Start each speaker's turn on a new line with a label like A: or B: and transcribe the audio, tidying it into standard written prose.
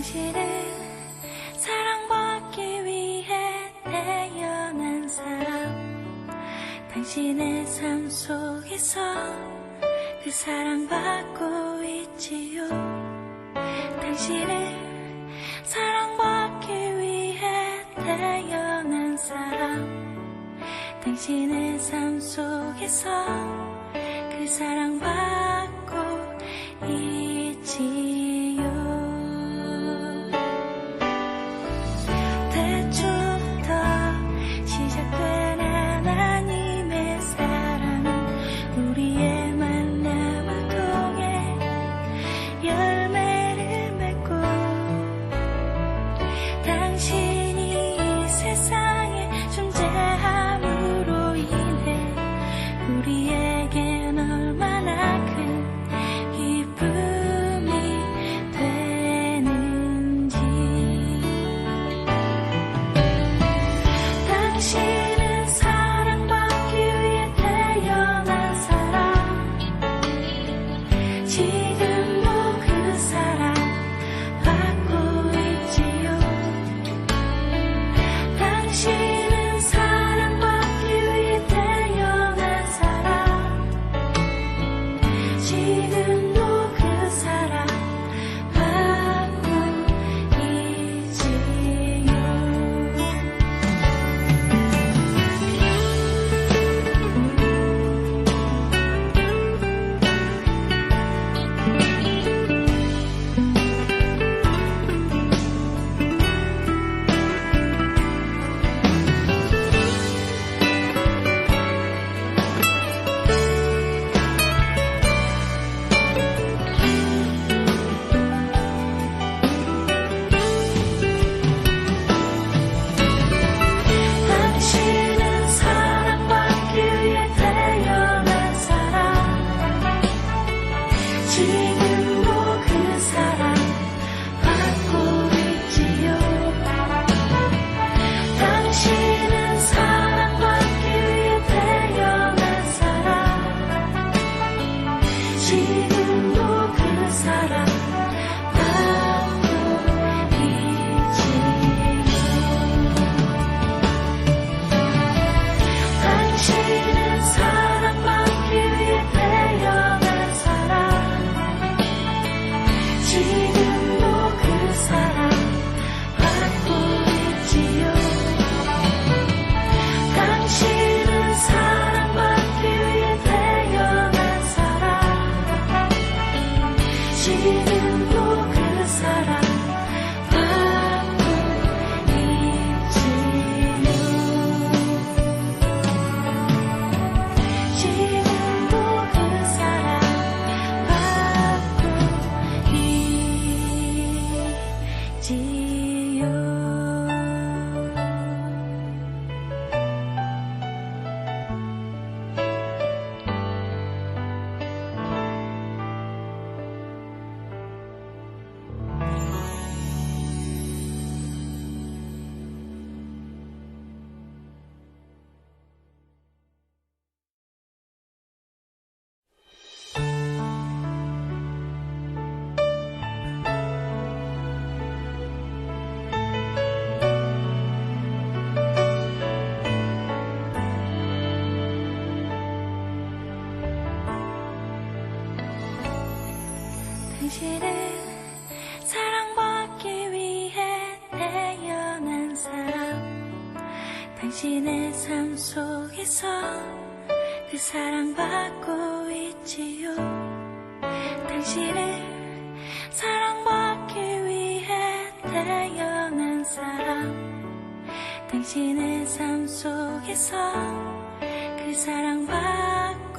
A: 당신을 사랑받기 위해 태어난 사람, 당신의 삶 속에서 그 사랑받고 있지요. 당신을 사랑받기 위해 태어난 사람, 당신의 삶 속에서 그 사랑받고 있지요. 태초부터 시작된 하나님의 사랑은 우리의 만남을 통해 열매를 맺고, 당신이 이 세상에 존재함으로 인해 우리에겐 얼마나 큰 기쁨이 되는지. 당신은 사랑받기 위해 태어난 사람, 지금도 그 사랑 받고 있지요. 당신은 사랑받기 위해 태어난 사람, 지금도 그 사랑 받고 있지요. 당신은 사랑받기 위해 태어난 사람, 지금도 그 사랑 받고 있지요. 당신은 사랑받기 위해 태어난 사람, 지금도 그 사랑 받고 있지요. 당신은 사랑받기 위해 태어난 사람, 지금도 그 사랑 받고 있지요. 당신은 사랑받기 위해 태어난 사람, 지금도 그 사랑 받고 있지요. 지금도 그 사랑 받고 있지요. 당신을 사랑받기 위해 태어난 사람, 당신의 삶 속에서 그 사랑받고 있지요. 당신을 사랑받기 위해 태어난 사람, 당신의 삶 속에서 그 사랑받고